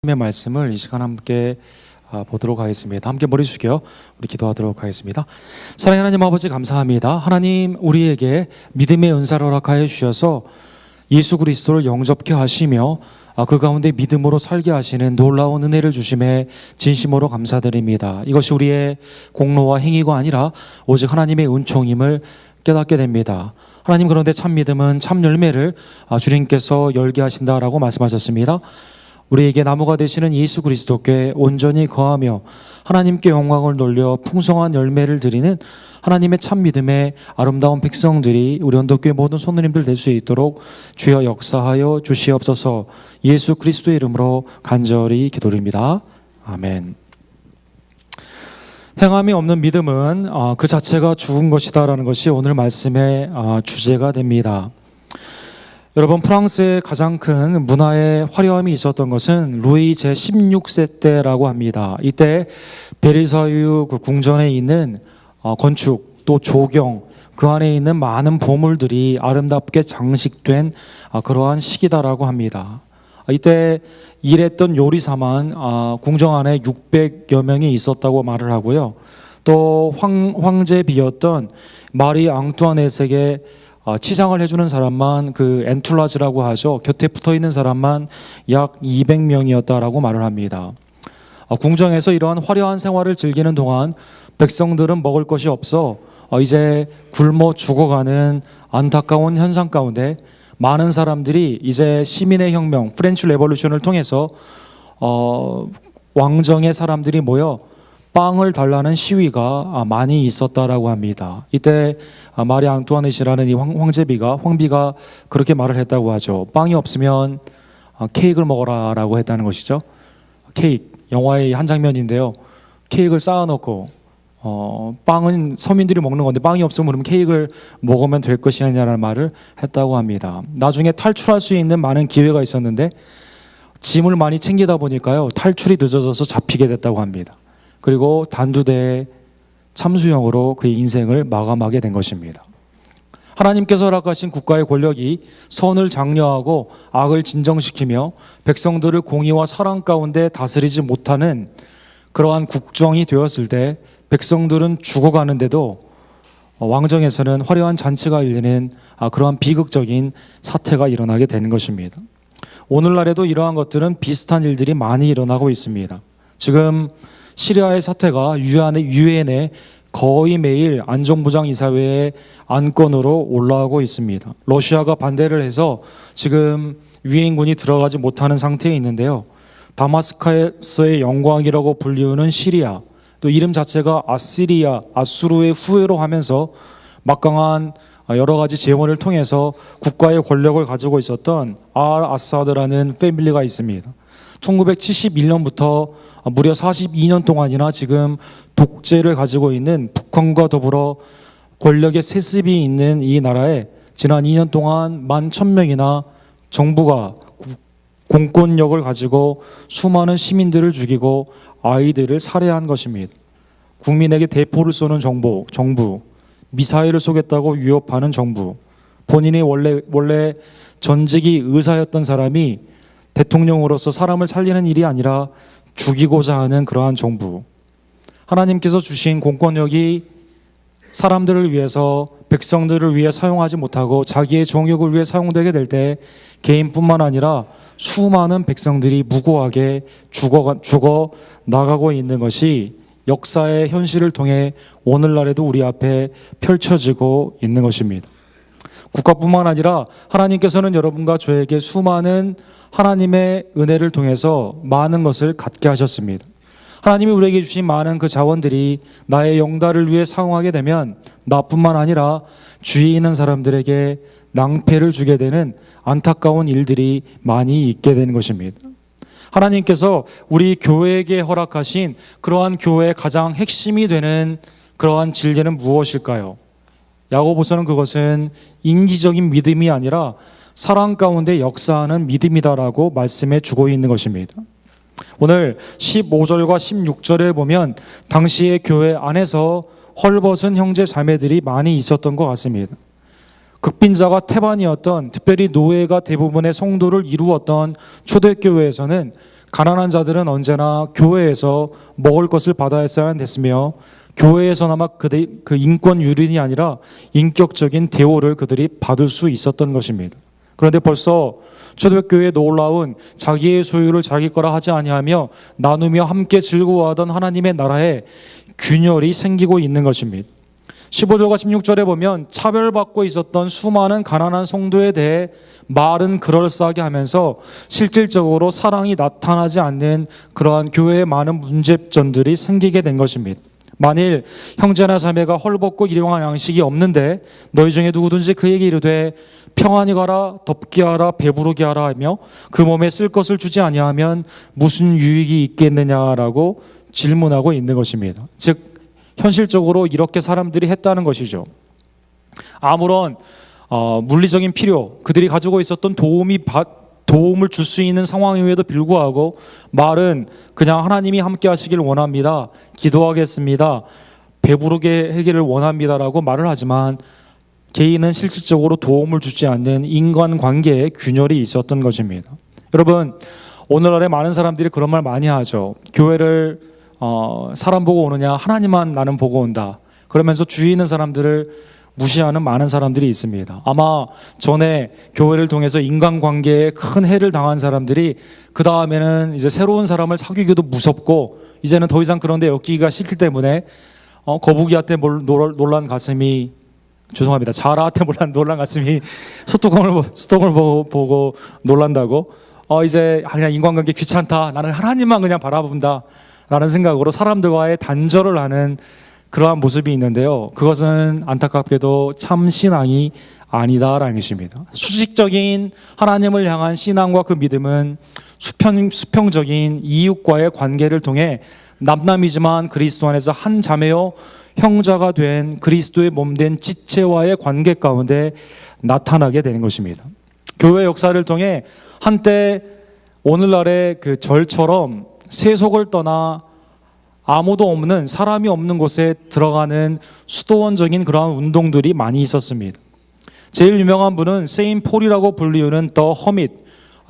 하나님의 말씀을 이 시간 함께 보도록 하겠습니다. 함께 머리 숙여 우리 기도하도록 하겠습니다. 사랑하는 하나님 아버지 감사합니다. 하나님 우리에게 믿음의 은사를 허락하여 주셔서 예수 그리스도를 영접케 하시며 그 가운데 믿음으로 살게 하시는 놀라운 은혜를 주심에 진심으로 감사드립니다. 이것이 우리의 공로와 행위가 아니라 오직 하나님의 은총임을 깨닫게 됩니다. 하나님, 그런데 참 믿음은 참 열매를 주님께서 열게 하신다라고 말씀하셨습니다. 우리에게 나무가 되시는 예수 그리스도께 온전히 거하며 하나님께 영광을 돌려 풍성한 열매를 드리는 하나님의 참 믿음의 아름다운 백성들이 우리 언덕교회 모든 손님들 될 수 있도록 주여 역사하여 주시옵소서. 예수 그리스도의 이름으로 간절히 기도드립니다. 아멘. 행함이 없는 믿음은 그 자체가 죽은 것이다라는 것이 오늘 말씀의 주제가 됩니다. 여러분, 프랑스의 가장 큰 문화의 화려함이 있었던 것은 루이 제16세 때라고 합니다. 이때 베르사유 그 궁전에 있는 건축 또 조경, 그 안에 있는 많은 보물들이 아름답게 장식된 그러한 시기다라고 합니다. 이때 일했던 요리사만 궁정 안에 600여 명이 있었다고 말을 하고요. 또 황제 비였던 마리 앙투아넷에게 치상을 해주는 사람만 그 엔툴라즈라고 하죠. 곁에 붙어있는 사람만 약 200명이었다라고 말을 합니다. 궁정에서 이러한 화려한 생활을 즐기는 동안 백성들은 먹을 것이 없어 이제 굶어 죽어가는 안타까운 현상 가운데 많은 사람들이 이제 시민의 혁명, 프렌치 레볼루션을 통해서 왕정의 사람들이 모여 빵을 달라는 시위가 많이 있었다라고 합니다. 이때 마리 앙투아넷이라는 이 황비가 그렇게 말을 했다고 하죠. 빵이 없으면 케이크를 먹어라라고 했다는 것이죠. 케이크, 영화의 한 장면인데요. 케이크를 쌓아놓고 빵은 서민들이 먹는 건데 빵이 없으면 그러면 케이크를 먹으면 될 것이냐는 말을 했다고 합니다. 나중에 탈출할 수 있는 많은 기회가 있었는데 짐을 많이 챙기다 보니까요, 탈출이 늦어져서 잡히게 됐다고 합니다. 그리고 단두대의 참수형으로 그의 인생을 마감하게 된 것입니다. 하나님께서 허락하신 국가의 권력이 선을 장려하고 악을 진정시키며 백성들을 공의와 사랑 가운데 다스리지 못하는 그러한 국정이 되었을 때 백성들은 죽어가는데도 왕정에서는 화려한 잔치가 열리는 그러한 비극적인 사태가 일어나게 되는 것입니다. 오늘날에도 이러한 것들은 비슷한 일들이 많이 일어나고 있습니다. 지금 시리아의 사태가 유엔에 거의 매일 안전보장이사회의 안건으로 올라오고 있습니다. 러시아가 반대를 해서 지금 유엔군이 들어가지 못하는 상태에 있는데요. 다마스커스의 영광이라고 불리우는 시리아, 또 이름 자체가 아시리아, 아수르의 후예로 하면서 막강한 여러 가지 재원을 통해서 국가의 권력을 가지고 있었던 알 아사드라는 패밀리가 있습니다. 1971년부터 무려 42년 동안이나 지금 독재를 가지고 있는 북한과 더불어 권력의 세습이 있는 이 나라에 지난 2년 동안 11,000명이나 정부가 공권력을 가지고 수많은 시민들을 죽이고 아이들을 살해한 것입니다. 국민에게 대포를 쏘는 정부, 미사일을 쏘겠다고 위협하는 정부, 본인이 원래 전직이 의사였던 사람이 대통령으로서 사람을 살리는 일이 아니라 죽이고자 하는 그러한 정부. 하나님께서 주신 공권력이 사람들을 위해서, 백성들을 위해 사용하지 못하고 자기의 정욕을 위해 사용되게 될 때 개인뿐만 아니라 수많은 백성들이 무고하게 죽어 나가고 있는 것이 역사의 현실을 통해 오늘날에도 우리 앞에 펼쳐지고 있는 것입니다. 국가뿐만 아니라 하나님께서는 여러분과 저에게 수많은 하나님의 은혜를 통해서 많은 것을 갖게 하셨습니다. 하나님이 우리에게 주신 많은 그 자원들이 나의 영달을 위해 사용하게 되면 나뿐만 아니라 주위에 있는 사람들에게 낭패를 주게 되는 안타까운 일들이 많이 있게 되는 것입니다. 하나님께서 우리 교회에게 허락하신 그러한 교회의 가장 핵심이 되는 그러한 진리는 무엇일까요? 야고보서는 그것은 인기적인 믿음이 아니라 사랑 가운데 역사하는 믿음이다라고 말씀해 주고 있는 것입니다. 오늘 15절과 16절에 보면 당시의 교회 안에서 헐벗은 형제 자매들이 많이 있었던 것 같습니다. 극빈자가 태반이었던, 특별히 노예가 대부분의 성도를 이루었던 초대교회에서는 가난한 자들은 언제나 교회에서 먹을 것을 받아야만 됐으며 교회에서나마 그 인권 유린이 아니라 인격적인 대우를 그들이 받을 수 있었던 것입니다. 그런데 벌써 초대교회에 놀라운 자기의 소유를 자기 거라 하지 아니하며 나누며 함께 즐거워하던 하나님의 나라에 균열이 생기고 있는 것입니다. 15절과 16절에 보면 차별받고 있었던 수많은 가난한 성도에 대해 말은 그럴싸하게 하면서 실질적으로 사랑이 나타나지 않는 그러한 교회의 많은 문제점들이 생기게 된 것입니다. 만일 형제나 자매가 헐벗고 일용할 양식이 없는데 너희 중에 누구든지 그에게 이르되 평안히 가라, 덥게 하라, 배부르게 하라 하며 그 몸에 쓸 것을 주지 아니하면 무슨 유익이 있겠느냐라고 질문하고 있는 것입니다. 즉 현실적으로 이렇게 사람들이 했다는 것이죠. 아무런 물리적인 필요, 그들이 가지고 있었던 도움을 줄 수 있는 상황임에도 불구하고 말은 그냥 하나님이 함께 하시길 원합니다, 기도하겠습니다, 배부르게 하기를 원합니다라고 말을 하지만 개인은 실질적으로 도움을 주지 않는 인간관계에 균열이 있었던 것입니다. 여러분, 오늘날에 많은 사람들이 그런 말 많이 하죠. 교회를 사람 보고 오느냐, 하나님만 나는 보고 온다. 그러면서 주위에 있는 사람들을 무시하는 많은 사람들이 있습니다. 아마 전에 교회를 통해서 인간관계에 큰 해를 당한 사람들이 그 다음에는 이제 새로운 사람을 사귀기도 무섭고 이제는 더 이상 그런 데 엮이기가 싫기 때문에 거북이한테 놀란 가슴이, 죄송합니다, 자라한테 놀란 가슴이 수도꼭을 보고 놀란다고, 이제 그냥 인간관계 귀찮다, 나는 하나님만 그냥 바라본다 라는 생각으로 사람들과의 단절을 하는 그러한 모습이 있는데요. 그것은 안타깝게도 참 신앙이 아니다라는 것입니다. 수직적인 하나님을 향한 신앙과 그 믿음은 수평적인 이웃과의 관계를 통해 남남이지만 그리스도 안에서 한 자매요 형제가 된 그리스도의 몸된 지체와의 관계 가운데 나타나게 되는 것입니다. 교회 역사를 통해 한때 오늘날의 그 절처럼 세속을 떠나 아무도 없는, 사람이 없는 곳에 들어가는 수도원적인 그러한 운동들이 많이 있었습니다. 제일 유명한 분은 세인 폴이라고 불리우는 더 허밋,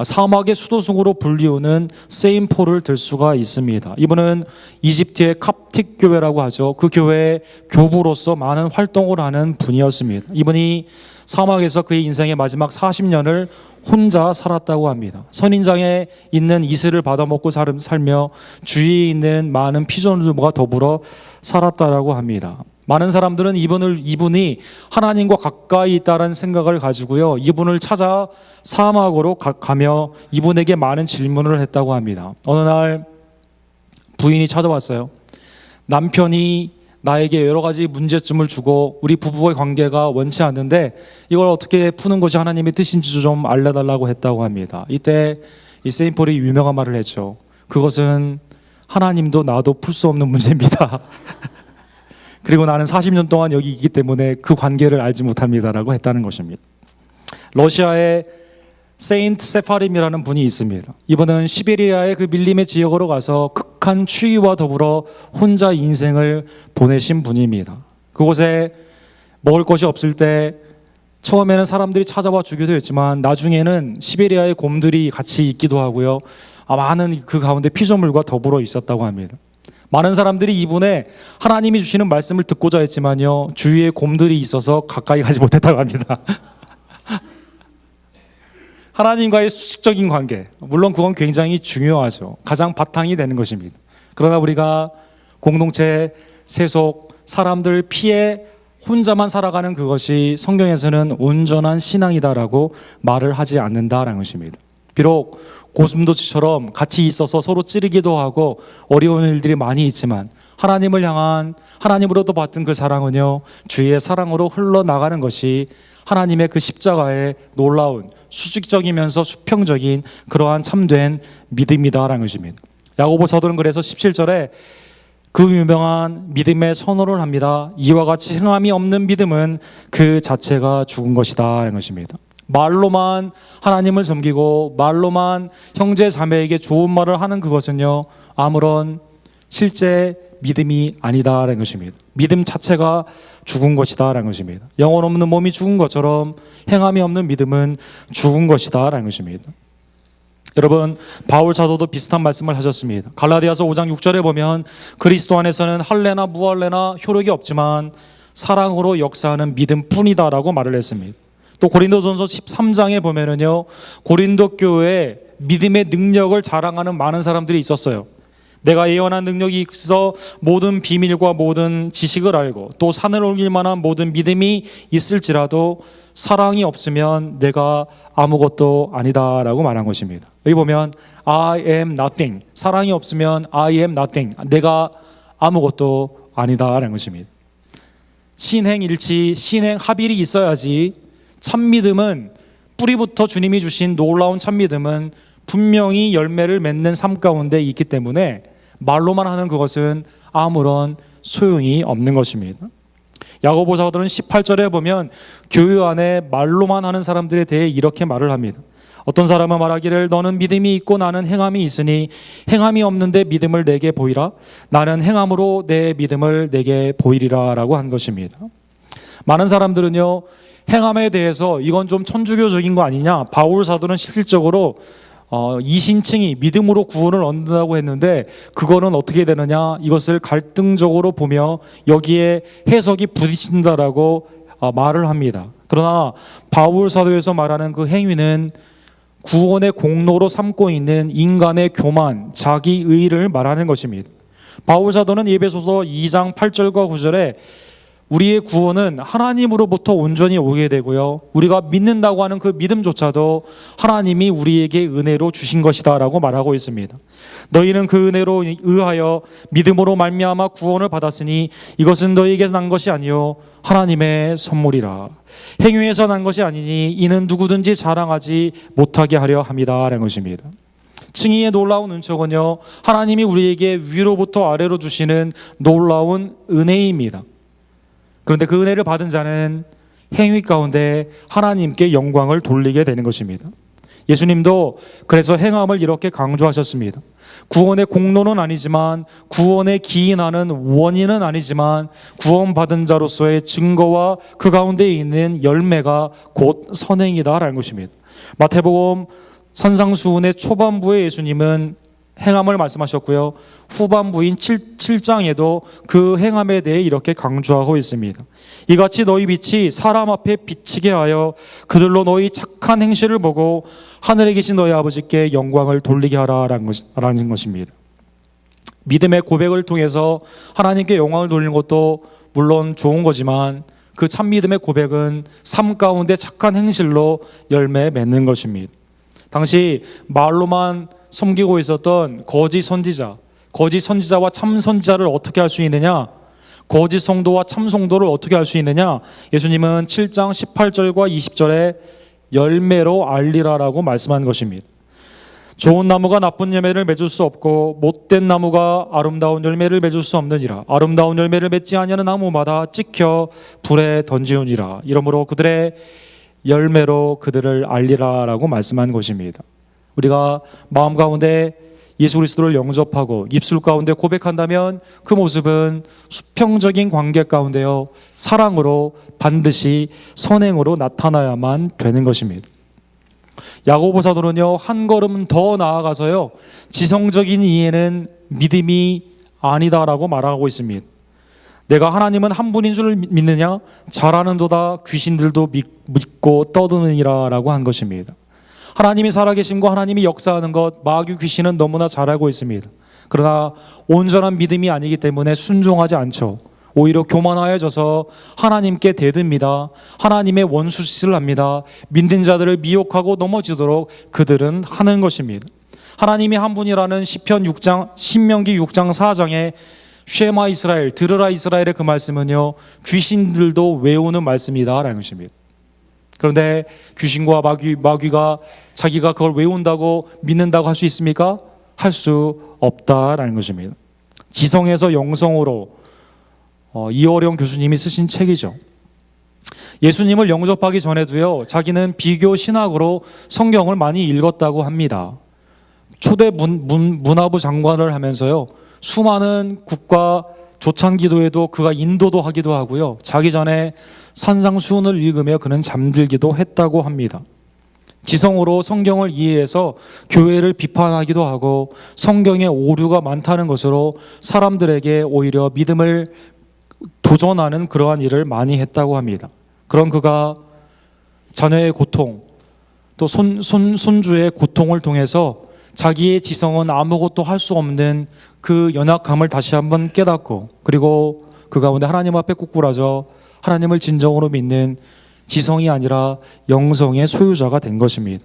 사막의 수도승으로 불리우는 세인 폴을 들 수가 있습니다. 이분은 이집트의 캅틱 교회라고 하죠. 그 교회의 교부로서 많은 활동을 하는 분이었습니다. 이분이 사막에서 그의 인생의 마지막 40년을 혼자 살았다고 합니다. 선인장에 있는 이슬을 받아먹고 살며 주위에 있는 많은 피조물과 더불어 살았다라고 합니다. 많은 사람들은 이분이 하나님과 가까이 있다는 생각을 가지고요, 이분을 찾아 사막으로 가며 이분에게 많은 질문을 했다고 합니다. 어느 날 부인이 찾아왔어요. 남편이 나에게 여러 가지 문제점을 주고 우리 부부의 관계가 원치 않는데 이걸 어떻게 푸는 것이 하나님의 뜻인지 좀 알려달라고 했다고 합니다. 이때 이 세인 폴이 유명한 말을 했죠. 그것은 하나님도 나도 풀 수 없는 문제입니다. 그리고 나는 40년 동안 여기 있기 때문에 그 관계를 알지 못합니다라고 했다는 것입니다. 러시아의 세인트 세파림이라는 분이 있습니다. 이분은 시베리아의 그 밀림의 지역으로 가서 극한 추위와 더불어 혼자 인생을 보내신 분입니다. 그곳에 먹을 것이 없을 때 처음에는 사람들이 찾아와 주기도 했지만 나중에는 시베리아의 곰들이 같이 있기도 하고요, 많은 그 가운데 피조물과 더불어 있었다고 합니다. 많은 사람들이 이분의 하나님이 주시는 말씀을 듣고자 했지만요, 주위에 곰들이 있어서 가까이 가지 못했다고 합니다. 하나님과의 수직적인 관계, 물론 그건 굉장히 중요하죠. 가장 바탕이 되는 것입니다. 그러나 우리가 공동체, 세속, 사람들 피해 혼자만 살아가는 그것이 성경에서는 온전한 신앙이다라고 말을 하지 않는다라는 것입니다. 비록 고슴도치처럼 같이 있어서 서로 찌르기도 하고 어려운 일들이 많이 있지만 하나님을 향한, 하나님으로도 받은 그 사랑은요, 주의 사랑으로 흘러나가는 것이 하나님의 그 십자가의 놀라운 수직적이면서 수평적인 그러한 참된 믿음이다라는 것입니다. 야고보 사도는 그래서 17절에 그 유명한 믿음의 선언을 합니다. 이와 같이 행함이 없는 믿음은 그 자체가 죽은 것이다라는 것입니다. 말로만 하나님을 섬기고 말로만 형제 자매에게 좋은 말을 하는 그것은요, 아무런 실제 믿음이 아니다라는 것입니다. 믿음 자체가 죽은 것이다라는 것입니다. 영혼 없는 몸이 죽은 것처럼 행함이 없는 믿음은 죽은 것이다라는 것입니다. 여러분, 바울 사도도 비슷한 말씀을 하셨습니다. 갈라디아서 5장 6절에 보면 그리스도 안에서는 할례나 무할례나 효력이 없지만 사랑으로 역사하는 믿음뿐이다라고 말을 했습니다. 또 고린도전서 13장에 보면은요, 고린도 교회에 믿음의 능력을 자랑하는 많은 사람들이 있었어요. 내가 예언한 능력이 있어 모든 비밀과 모든 지식을 알고 또 산을 옮길 만한 모든 믿음이 있을지라도 사랑이 없으면 내가 아무것도 아니다라고 말한 것입니다. 여기 보면 I am nothing, 사랑이 없으면 I am nothing, 내가 아무것도 아니다라는 것입니다. 신행일치, 신행합일이 있어야지 참믿음은, 뿌리부터 주님이 주신 놀라운 참믿음은 분명히 열매를 맺는 삶 가운데 있기 때문에 말로만 하는 그것은 아무런 소용이 없는 것입니다. 야고보 사도는 18절에 보면 교회 안에 말로만 하는 사람들에 대해 이렇게 말을 합니다. 어떤 사람은 말하기를 너는 믿음이 있고 나는 행함이 있으니 행함이 없는데 믿음을 내게 보이라. 나는 행함으로 내 믿음을 내게 보이리라 라고 한 것입니다. 많은 사람들은요, 행함에 대해서 이건 좀 천주교적인 거 아니냐, 바울 사도는 실질적으로 이신층이 믿음으로 구원을 얻는다고 했는데 그거는 어떻게 되느냐, 이것을 갈등적으로 보며 여기에 해석이 부딪힌다라고 말을 합니다. 그러나 바울 사도에서 말하는 그 행위는 구원의 공로로 삼고 있는 인간의 교만, 자기의를 말하는 것입니다. 바울 사도는 에베소서 2장 8절과 9절에 우리의 구원은 하나님으로부터 온전히 오게 되고요, 우리가 믿는다고 하는 그 믿음조차도 하나님이 우리에게 은혜로 주신 것이다 라고 말하고 있습니다. 너희는 그 은혜로 의하여 믿음으로 말미암아 구원을 받았으니 이것은 너희에게서 난 것이 아니요 하나님의 선물이라. 행위에서 난 것이 아니니 이는 누구든지 자랑하지 못하게 하려 함이다 라는 것입니다. 칭의의 놀라운 은총은요, 하나님이 우리에게 위로부터 아래로 주시는 놀라운 은혜입니다. 그런데 그 은혜를 받은 자는 행위 가운데 하나님께 영광을 돌리게 되는 것입니다. 예수님도 그래서 행함을 이렇게 강조하셨습니다. 구원의 공로는 아니지만, 구원에 기인하는 원인은 아니지만 구원받은 자로서의 증거와 그 가운데 있는 열매가 곧 선행이다라는 것입니다. 마태복음 산상수훈의 초반부에 예수님은 행함을 말씀하셨고요, 후반부인 7장에도 그 행함에 대해 이렇게 강조하고 있습니다. 이같이 너희 빛이 사람 앞에 비치게 하여 그들로 너희 착한 행실을 보고 하늘에 계신 너희 아버지께 영광을 돌리게 하라라는 것입니다. 믿음의 고백을 통해서 하나님께 영광을 돌리는 것도 물론 좋은 거지만 그 참믿음의 고백은 삶 가운데 착한 행실로 열매 맺는 것입니다. 당시 말로만 섬기고 있었던 거짓 선지자와 참 선지자를 어떻게 할 수 있느냐, 거짓 성도와 참 성도를 어떻게 할 수 있느냐, 예수님은 7장 18절과 20절에 열매로 알리라라고 말씀한 것입니다. 좋은 나무가 나쁜 열매를 맺을 수 없고 못된 나무가 아름다운 열매를 맺을 수 없느니라. 아름다운 열매를 맺지 아니하는 나무마다 찍혀 불에 던지우니라. 이러므로 그들의 열매로 그들을 알리라라고 말씀한 것입니다. 우리가 마음 가운데 예수 그리스도를 영접하고 입술 가운데 고백한다면 그 모습은 수평적인 관계 가운데요, 사랑으로 반드시 선행으로 나타나야만 되는 것입니다. 야고보 사도는요, 한 걸음 더 나아가서요, 지성적인 이해는 믿음이 아니다라고 말하고 있습니다. 내가 하나님은 한 분인 줄 믿느냐? 잘하는도다 귀신들도 믿고 떠드느니라 라고 한 것입니다. 하나님이 살아계심과 하나님이 역사하는 것, 마귀 귀신은 너무나 잘 알고 있습니다. 그러나 온전한 믿음이 아니기 때문에 순종하지 않죠. 오히려 교만하여져서 하나님께 대듭니다. 하나님의 원수짓을 합니다. 믿는 자들을 미혹하고 넘어지도록 그들은 하는 것입니다. 하나님이 한 분이라는 신명기 6장 4장에 쉐마 이스라엘, 들으라 이스라엘의 그 말씀은요, 귀신들도 외우는 말씀이다라는 것입니다. 그런데 귀신과 마귀가 자기가 그걸 외운다고 믿는다고 할 수 있습니까? 할 수 없다라는 것입니다. 지성에서 영성으로 이어령 교수님이 쓰신 책이죠. 예수님을 영접하기 전에도요, 자기는 비교 신학으로 성경을 많이 읽었다고 합니다. 초대 문화부 장관을 하면서요, 수많은 국가 조창기도에도 그가 인도도 하기도 하고요, 자기 전에 산상수훈을 읽으며 그는 잠들기도 했다고 합니다. 지성으로 성경을 이해해서 교회를 비판하기도 하고 성경에 오류가 많다는 것으로 사람들에게 오히려 믿음을 도전하는 그러한 일을 많이 했다고 합니다. 그런 그가 자녀의 고통, 또 손주의 고통을 통해서 자기의 지성은 아무것도 할 수 없는 그 연약함을 다시 한번 깨닫고, 그리고 그 가운데 하나님 앞에 꿇꾸라져 하나님을 진정으로 믿는 지성이 아니라 영성의 소유자가 된 것입니다.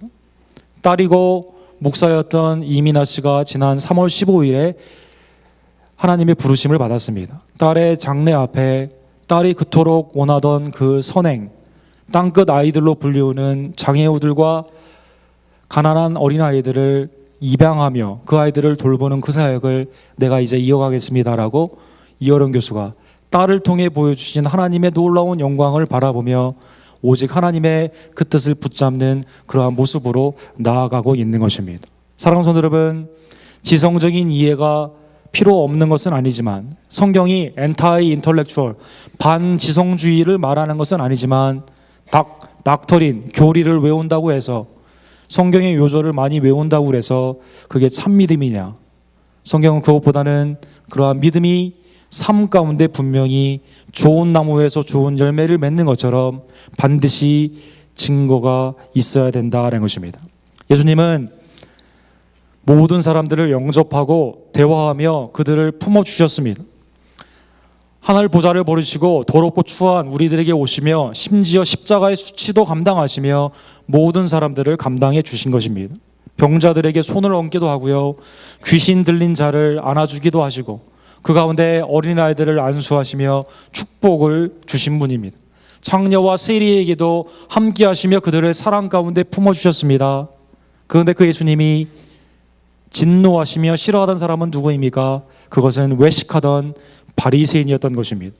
딸이고 목사였던 이민아 씨가 지난 3월 15일에 하나님의 부르심을 받았습니다. 딸의 장례 앞에 딸이 그토록 원하던 그 선행, 땅끝 아이들로 불리우는 장애우들과 가난한 어린아이들을 입양하며 그 아이들을 돌보는 그 사역을 내가 이제 이어가겠습니다라고 이어령 교수가 딸을 통해 보여주신 하나님의 놀라운 영광을 바라보며 오직 하나님의 그 뜻을 붙잡는 그러한 모습으로 나아가고 있는 것입니다. 사랑하는 성도 여러분, 지성적인 이해가 필요 없는 것은 아니지만, 성경이 엔타이 인터렉추얼, 반지성주의를 말하는 것은 아니지만, 닥터린, 교리를 외운다고 해서, 성경의 요절을 많이 외운다고 해서 그게 참 믿음이냐? 성경은 그것보다는 그러한 믿음이 삶 가운데 분명히 좋은 나무에서 좋은 열매를 맺는 것처럼 반드시 증거가 있어야 된다는 것입니다. 예수님은 모든 사람들을 영접하고 대화하며 그들을 품어주셨습니다. 하늘 보좌를 버리시고 더럽고 추한 우리들에게 오시며 심지어 십자가의 수치도 감당하시며 모든 사람들을 감당해 주신 것입니다. 병자들에게 손을 얹기도 하고요, 귀신 들린 자를 안아주기도 하시고, 그 가운데 어린아이들을 안수하시며 축복을 주신 분입니다. 창녀와 세리에게도 함께 하시며 그들을 사랑 가운데 품어주셨습니다. 그런데 그 예수님이 진노하시며 싫어하던 사람은 누구입니까? 그것은 외식하던 바리새인이었던 것입니다.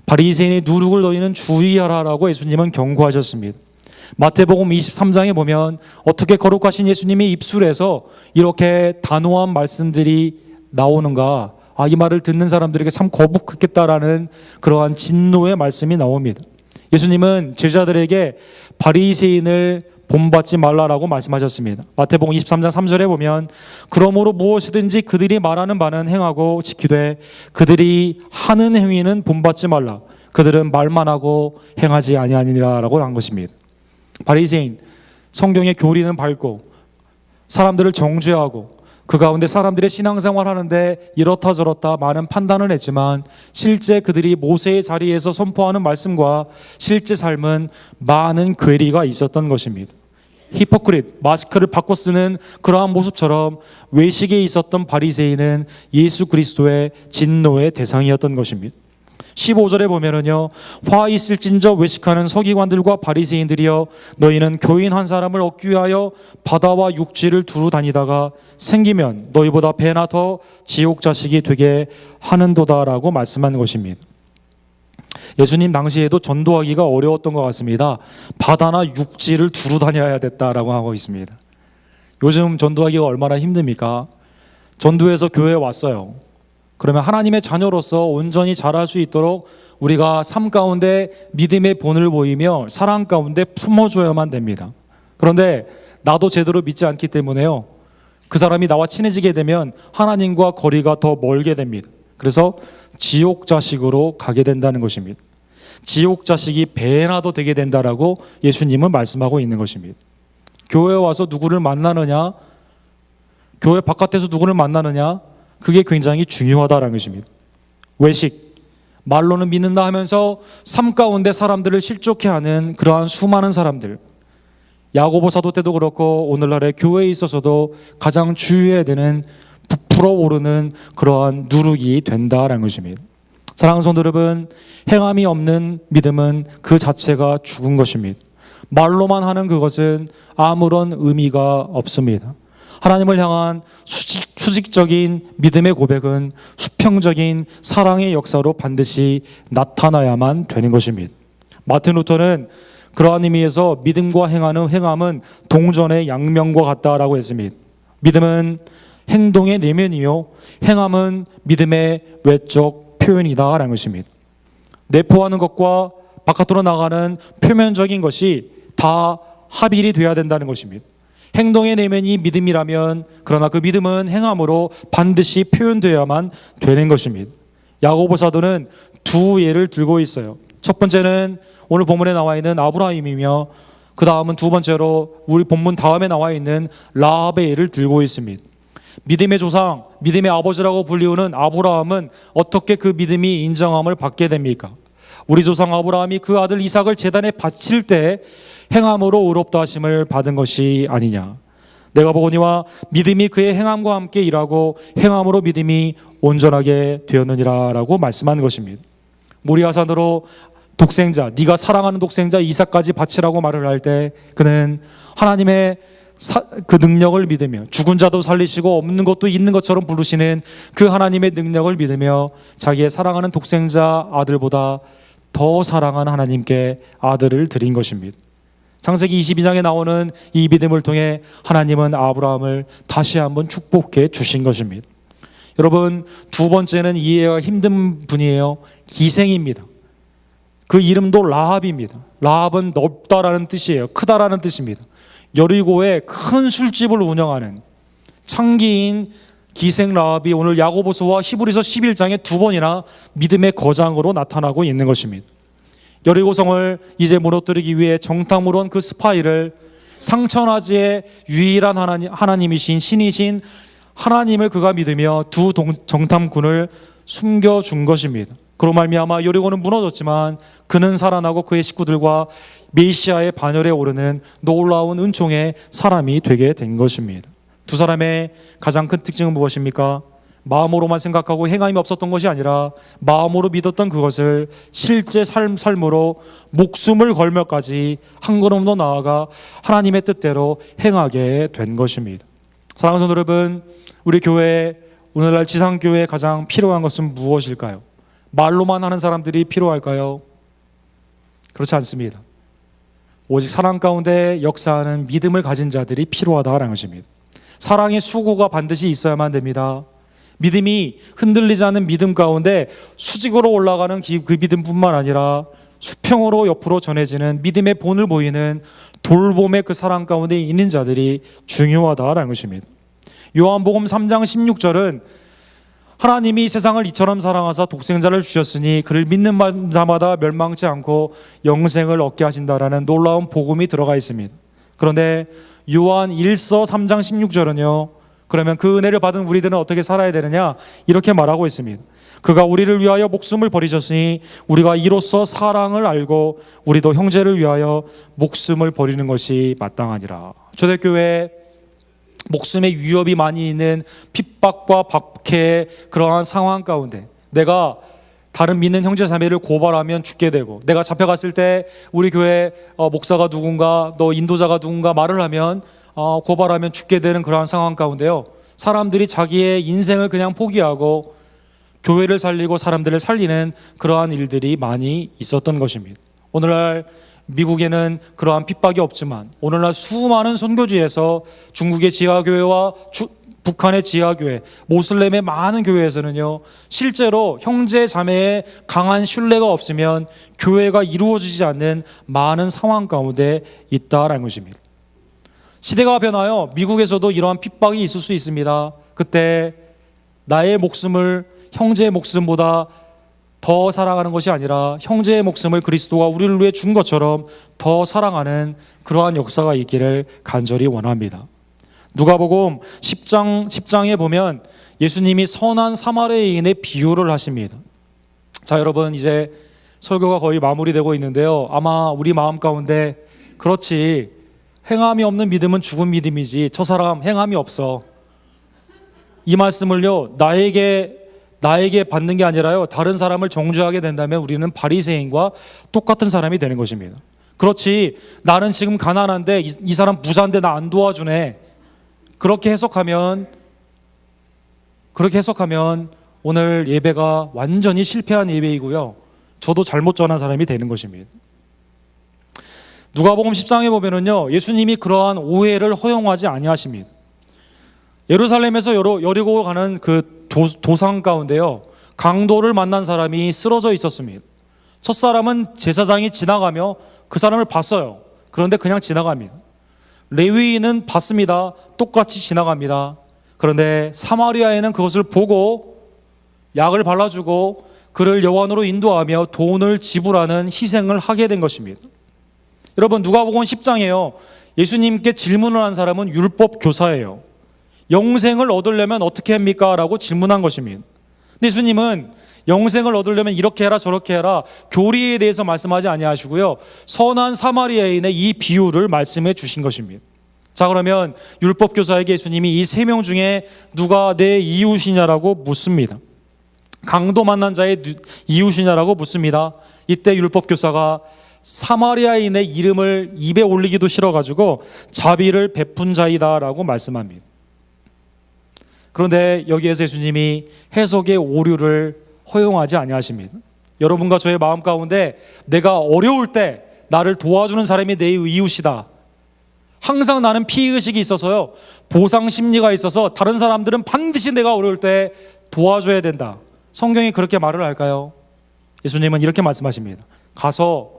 바리새인의 누룩을 너희는 주의하라라고 예수님은 경고하셨습니다. 마태복음 23장에 보면 어떻게 거룩하신 예수님의 입술에서 이렇게 단호한 말씀들이 나오는가, 이 말을 듣는 사람들에게 참 거북했겠다라는 그러한 진노의 말씀이 나옵니다. 예수님은 제자들에게 바리새인을 본받지 말라라고 말씀하셨습니다. 마태복음 23장 3절에 보면 그러므로 무엇이든지 그들이 말하는 바는 행하고 지키되 그들이 하는 행위는 본받지 말라. 그들은 말만 하고 행하지 아니하니라라고 한 것입니다. 바리새인, 성경의 교리는 밝고 사람들을 정죄하고 그 가운데 사람들의 신앙생활 하는데 이렇다 저렇다 많은 판단을 했지만 실제 그들이 모세의 자리에서 선포하는 말씀과 실제 삶은 많은 괴리가 있었던 것입니다. 히포크릿, 마스크를 바꿔 쓰는 그러한 모습처럼 외식에 있었던 바리새인은 예수 그리스도의 진노의 대상이었던 것입니다. 15절에 보면은요, 화 있을진저 외식하는 서기관들과 바리새인들이여 너희는 교인 한 사람을 얻기 위하여 바다와 육지를 두루 다니다가 생기면 너희보다 배나 더 지옥 자식이 되게 하는도다라고 말씀한 것입니다. 예수님 당시에도 전도하기가 어려웠던 것 같습니다. 바다나 육지를 두루 다녀야 됐다라고 하고 있습니다. 요즘 전도하기가 얼마나 힘듭니까? 전도해서 교회에 왔어요. 그러면 하나님의 자녀로서 온전히 자랄 수 있도록 우리가 삶 가운데 믿음의 본을 보이며 사랑 가운데 품어줘야만 됩니다. 그런데 나도 제대로 믿지 않기 때문에요, 그 사람이 나와 친해지게 되면 하나님과 거리가 더 멀게 됩니다. 그래서 지옥 자식으로 가게 된다는 것입니다. 지옥 자식이 배나 더 되게 된다라고 예수님은 말씀하고 있는 것입니다. 교회에 와서 누구를 만나느냐, 교회 바깥에서 누구를 만나느냐, 그게 굉장히 중요하다는 것입니다. 외식, 말로는 믿는다 하면서 삶 가운데 사람들을 실족해 하는 그러한 수많은 사람들, 야고보 사도 때도 그렇고 오늘날의 교회에 있어서도 가장 주의해야 되는 부풀어 오르는 그러한 누룩이 된다는 것입니다. 사랑하는 성도 여러분, 행함이 없는 믿음은 그 자체가 죽은 것입니다. 말로만 하는 그것은 아무런 의미가 없습니다. 하나님을 향한 수직적인 믿음의 고백은 수평적인 사랑의 역사로 반드시 나타나야만 되는 것입니다. 마틴 루터는 그러한 의미에서 믿음과 행함은 동전의 양면과 같다라고 했습니다. 믿음은 행동의 내면이요, 행함은 믿음의 외적 표현이다라는 것입니다. 내포하는 것과 바깥으로 나가는 표면적인 것이 다 합일이 돼야 된다는 것입니다. 행동의 내면이 믿음이라면 그러나 그 믿음은 행함으로 반드시 표현되어야만 되는 것입니다. 야고보 사도는 두 예를 들고 있어요. 첫 번째는 오늘 본문에 나와 있는 아브라함이며 그 다음은 두 번째로 우리 본문 다음에 나와 있는 라합의 예를 들고 있습니다. 믿음의 조상, 믿음의 아버지라고 불리우는 아브라함은 어떻게 그 믿음이 인정함을 받게 됩니까? 우리 조상 아브라함이 그 아들 이삭을 제단에 바칠 때 행함으로 의롭다 하심을 받은 것이 아니냐. 내가 보거니와 믿음이 그의 행함과 함께 일하고 행함으로 믿음이 온전하게 되었느니라 라고 말씀한 것입니다. 모리아산으로 독생자, 네가 사랑하는 독생자 이삭까지 바치라고 말을 할 때 그는 하나님의 그 능력을 믿으며 죽은 자도 살리시고 없는 것도 있는 것처럼 부르시는 그 하나님의 능력을 믿으며 자기의 사랑하는 독생자 아들보다 더 사랑하는 하나님께 아들을 드린 것입니다. 창세기 22장에 나오는 이 믿음을 통해 하나님은 아브라함을 다시 한번 축복해 주신 것입니다. 여러분, 두 번째는 이해가 힘든 분이에요. 기생입니다. 그 이름도 라합입니다. 라합은 넓다라는 뜻이에요. 크다라는 뜻입니다. 여리고에 큰 술집을 운영하는 창기인 기생 라합이 오늘 야고보서와 히브리서 11장에 두 번이나 믿음의 거장으로 나타나고 있는 것입니다. 여리고성을 이제 무너뜨리기 위해 정탐으로 온 그 스파이를 상천하지의 유일한 하나님이신 신이신 하나님을 그가 믿으며 두 정탐꾼을 숨겨준 것입니다. 그로 말미암아 여리고는 무너졌지만 그는 살아나고 그의 식구들과 메시아의 반열에 오르는 놀라운 은총의 사람이 되게 된 것입니다. 두 사람의 가장 큰 특징은 무엇입니까? 마음으로만 생각하고 행함이 없었던 것이 아니라 마음으로 믿었던 그것을 실제 삶으로 목숨을 걸며까지 한 걸음 더 나아가 하나님의 뜻대로 행하게 된 것입니다. 사랑하는 성도 여러분, 우리 교회 오늘날 지상교회에 가장 필요한 것은 무엇일까요? 말로만 하는 사람들이 필요할까요? 그렇지 않습니다. 오직 사랑 가운데 역사하는 믿음을 가진 자들이 필요하다는 것입니다. 사랑의 수고가 반드시 있어야만 됩니다. 믿음이 흔들리지 않는 믿음 가운데 수직으로 올라가는 그 믿음뿐만 아니라 수평으로 옆으로 전해지는 믿음의 본을 보이는 돌봄의 그 사랑 가운데 있는 자들이 중요하다는 것입니다. 요한복음 3장 16절은 하나님이 세상을 이처럼 사랑하사 독생자를 주셨으니 그를 믿는 자마다 멸망치 않고 영생을 얻게 하신다라는 놀라운 복음이 들어가 있습니다. 그런데 요한 1서 3장 16절은요, 그러면 그 은혜를 받은 우리들은 어떻게 살아야 되느냐? 이렇게 말하고 있습니다. 그가 우리를 위하여 목숨을 버리셨으니 우리가 이로써 사랑을 알고 우리도 형제를 위하여 목숨을 버리는 것이 마땅하니라. 초대교회 목숨의 위협이 많이 있는 핍박과 박해의 그러한 상황 가운데 내가 다른 믿는 형제자매를 고발하면 죽게 되고, 내가 잡혀갔을 때 우리 교회 목사가 누군가, 너 인도자가 누군가 말을 하면 고발하면 죽게 되는 그러한 상황 가운데요, 사람들이 자기의 인생을 그냥 포기하고 교회를 살리고 사람들을 살리는 그러한 일들이 많이 있었던 것입니다. 오늘날 미국에는 그러한 핍박이 없지만 오늘날 수많은 선교지에서 중국의 지하교회와 북한의 지하교회, 모슬렘의 많은 교회에서는요, 실제로 형제 자매의 강한 신뢰가 없으면 교회가 이루어지지 않는 많은 상황 가운데 있다라는 것입니다. 시대가 변하여 미국에서도 이러한 핍박이 있을 수 있습니다. 그때 나의 목숨을 형제의 목숨보다 더 사랑하는 것이 아니라 형제의 목숨을 그리스도가 우리를 위해 준 것처럼 더 사랑하는 그러한 역사가 있기를 간절히 원합니다. 누가복음 10장에 보면 예수님이 선한 사마리아인의 비유를 하십니다. 자, 여러분, 이제 설교가 거의 마무리되고 있는데요, 아마 우리 마음 가운데 그렇지, 행함이 없는 믿음은 죽은 믿음이지, 저 사람 행함이 없어, 이 말씀을요 나에게 받는 게 아니라요, 다른 사람을 정죄하게 된다면 우리는 바리새인과 똑같은 사람이 되는 것입니다. 그렇지, 나는 지금 가난한데 이 사람 부자인데 나 안 도와주네, 그렇게 해석하면 오늘 예배가 완전히 실패한 예배이고요, 저도 잘못 전한 사람이 되는 것입니다. 누가복음 10장에 보면은요, 예수님이 그러한 오해를 허용하지 아니하십니다. 예루살렘에서 여리고 가는 그 도상 가운데요, 강도를 만난 사람이 쓰러져 있었습니다. 첫 사람은 제사장이 지나가며 그 사람을 봤어요. 그런데 그냥 지나갑니다. 레위인은 봤습니다. 똑같이 지나갑니다. 그런데 사마리아인은 그것을 보고 약을 발라주고 그를 여호와로 인도하며 돈을 지불하는 희생을 하게 된 것입니다. 여러분, 누가복음 10장에요. 예수님께 질문을 한 사람은 율법 교사예요. 영생을 얻으려면 어떻게 합니까? 라고 질문한 것입니다. 근데 예수님은 영생을 얻으려면 이렇게 해라 저렇게 해라 교리에 대해서 말씀하지 아니하시고요, 선한 사마리아인의 이 비유를 말씀해 주신 것입니다. 자, 그러면 율법 교사에게 예수님이 이 세 명 중에 누가 내 이웃이냐라고 묻습니다. 강도 만난 자의 이웃이냐라고 묻습니다. 이때 율법 교사가 사마리아인의 이름을 입에 올리기도 싫어가지고 자비를 베푼 자이다라고 말씀합니다. 그런데 여기에서 예수님이 해석의 오류를 허용하지 아니하십니다. 여러분과 저의 마음 가운데 내가 어려울 때 나를 도와주는 사람이 내 이웃이다. 항상 나는 피의식이 있어서요, 보상 심리가 있어서 다른 사람들은 반드시 내가 어려울 때 도와줘야 된다. 성경이 그렇게 말을 할까요? 예수님은 이렇게 말씀하십니다. 가서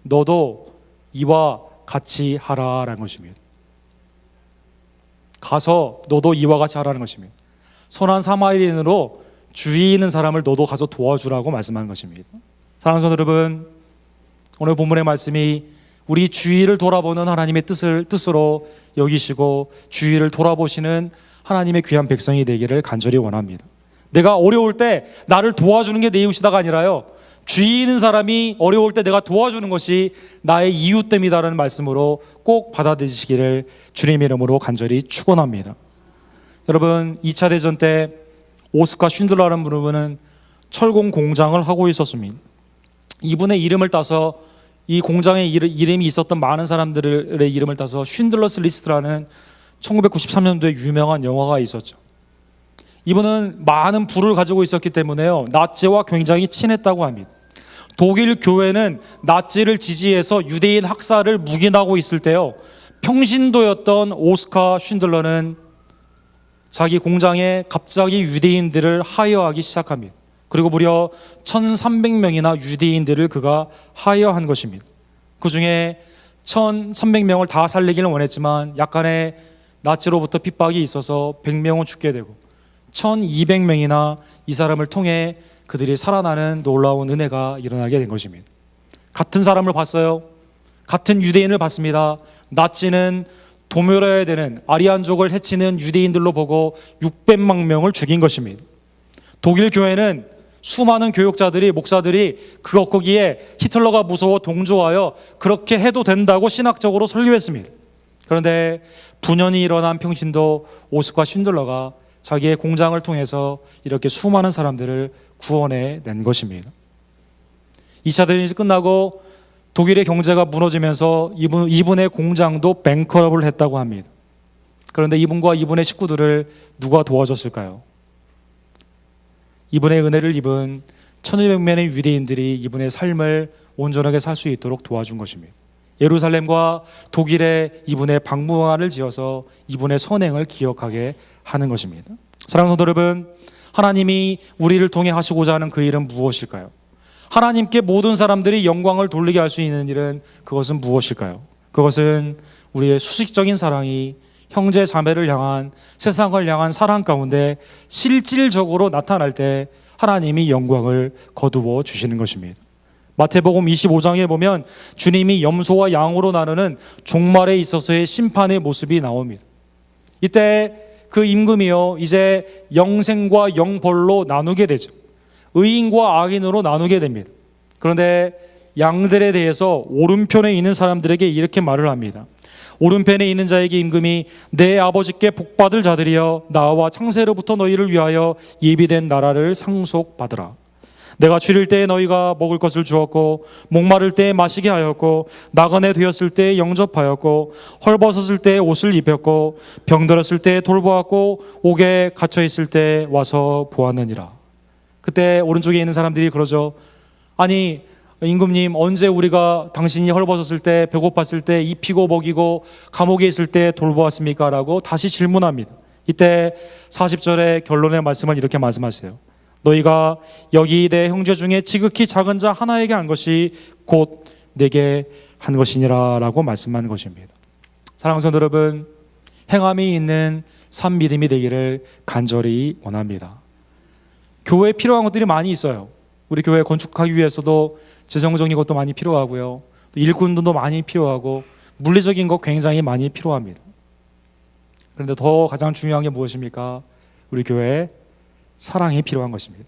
너도 이와 같이 하라라는 것입니다. 가서 너도 이와 같이 하라는 것입니다. 선한 사마리아인으로 주위 있는 사람을 너도 가서 도와주라고 말씀하는 것입니다. 사랑하는 성도 여러분, 오늘 본문의 말씀이 우리 주위를 돌아보는 하나님의 뜻으로 여기시고 주위를 돌아보시는 하나님의 귀한 백성이 되기를 간절히 원합니다. 내가 어려울 때 나를 도와주는 게 내 이웃이다가 아니라요, 주위 있는 사람이 어려울 때 내가 도와주는 것이 나의 이웃됨이다라는 말씀으로 꼭 받아들이시기를 주님의 이름으로 간절히 축원합니다. 여러분, 2차 대전 때 오스카 쉰들러라는 분은 철공 공장을 하고 있었습니다. 이분의 이름을 따서, 이 공장에 이름이 있었던 많은 사람들의 이름을 따서 쉰들러스 리스트라는 1993년도에 유명한 영화가 있었죠. 이분은 많은 부를 가지고 있었기 때문에요, 나치와 굉장히 친했다고 합니다. 독일 교회는 나치를 지지해서 유대인 학살을 묵인하고 있을 때요, 평신도였던 오스카 쉰들러는 자기 공장에 갑자기 유대인들을 하여하기 시작합니다. 그리고 무려 1300명이나 유대인들을 그가 하여한 것입니다. 그 중에 1300명을 다 살리기는 원했지만 약간의 나치로부터 핍박이 있어서 100명은 죽게 되고 1200명이나 이 사람을 통해 그들이 살아나는 놀라운 은혜가 일어나게 된 것입니다. 같은 사람을 봤어요. 같은 유대인을 봤습니다. 나치는 도멸해야 되는 아리안족을 해치는 유대인들로 보고 600만 명을 죽인 것입니다. 독일 교회는 수많은 교역자들이, 목사들이 거기에 히틀러가 무서워 동조하여 그렇게 해도 된다고 신학적으로 설교했습니다. 그런데 분연히 일어난 평신도 오스카 쉰들러가 자기의 공장을 통해서 이렇게 수많은 사람들을 구원해 낸 것입니다. 2차 대전이 끝나고 독일의 경제가 무너지면서 이분의 공장도 뱅크럽을 했다고 합니다. 그런데 이분과 이분의 식구들을 누가 도와줬을까요? 이분의 은혜를 입은 1200명의 유대인들이 이분의 삶을 온전하게 살 수 있도록 도와준 것입니다. 예루살렘과 독일에 이분의 박물관을 지어서 이분의 선행을 기억하게 하는 것입니다. 사랑하는 성도 여러분, 하나님이 우리를 통해 하시고자 하는 그 일은 무엇일까요? 하나님께 모든 사람들이 영광을 돌리게 할 수 있는 일은 그것은 무엇일까요? 그것은 우리의 수직적인 사랑이 형제 자매를 향한, 세상을 향한 사랑 가운데 실질적으로 나타날 때 하나님이 영광을 거두어 주시는 것입니다. 마태복음 25장에 보면 주님이 염소와 양으로 나누는 종말에 있어서의 심판의 모습이 나옵니다. 이때 그 임금이요, 이제 영생과 영벌로 나누게 되죠. 의인과 악인으로 나누게 됩니다. 그런데 양들에 대해서 오른편에 있는 사람들에게 이렇게 말을 합니다. 오른편에 있는 자에게 임금이 내 아버지께 복받을 자들이여 나와 창세로부터 너희를 위하여 예비된 나라를 상속받으라. 내가 줄일 때에 너희가 먹을 것을 주었고 목마를 때에 마시게 하였고 나그네 되었을 때에 영접하였고 헐벗었을 때에 옷을 입혔고 병들었을 때에 돌보았고 옥에 갇혀 있을 때에 와서 보았느니라. 그때 오른쪽에 있는 사람들이 그러죠. 아니 임금님, 언제 우리가 당신이 헐벗었을 때, 배고팠을 때, 입히고 먹이고 감옥에 있을 때 돌보았습니까? 라고 다시 질문합니다. 이때 40절의 결론의 말씀을 이렇게 말씀하세요. 너희가 여기 내 형제 중에 지극히 작은 자 하나에게 한 것이 곧 내게 한 것이니라라고 말씀한 것입니다. 사랑하는 성도 여러분, 행함이 있는 산 믿음이 되기를 간절히 원합니다. 교회에 필요한 것들이 많이 있어요. 우리 교회 건축하기 위해서도 재정적인 것도 많이 필요하고요, 또 일꾼들도 많이 필요하고 물리적인 것 굉장히 많이 필요합니다. 그런데 더 가장 중요한 게 무엇입니까? 우리 교회에 사랑이 필요한 것입니다.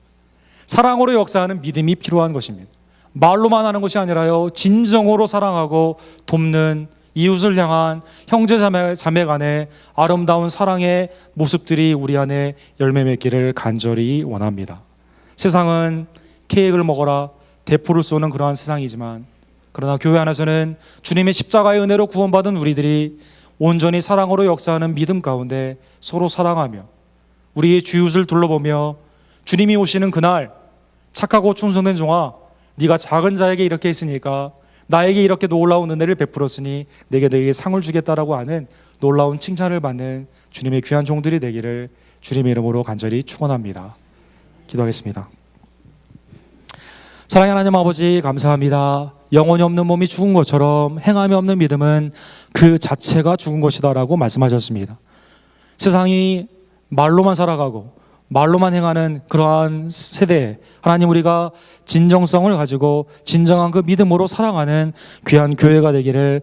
사랑으로 역사하는 믿음이 필요한 것입니다. 말로만 하는 것이 아니라요, 진정으로 사랑하고 돕는 이웃을 향한 형제 자매 간의 아름다운 사랑의 모습들이 우리 안에 열매 맺기를 간절히 원합니다. 세상은 케이크를 먹어라 대포를 쏘는 그러한 세상이지만, 그러나 교회 안에서는 주님의 십자가의 은혜로 구원받은 우리들이 온전히 사랑으로 역사하는 믿음 가운데 서로 사랑하며 우리의 이웃을 둘러보며 주님이 오시는 그날 착하고 충성된 종아, 네가 작은 자에게 이렇게 했으니까 나에게 이렇게 놀라운 은혜를 베풀었으니 내게 너에게 상을 주겠다라고 하는 놀라운 칭찬을 받는 주님의 귀한 종들이 되기를 주님의 이름으로 간절히 축원합니다. 기도하겠습니다. 사랑의 하나님 아버지, 감사합니다. 영혼이 없는 몸이 죽은 것처럼 행함이 없는 믿음은 그 자체가 죽은 것이다 라고 말씀하셨습니다. 세상이 말로만 살아가고 말로만 행하는 그러한 세대에 하나님, 우리가 진정성을 가지고 진정한 그 믿음으로 사랑하는 귀한 교회가 되기를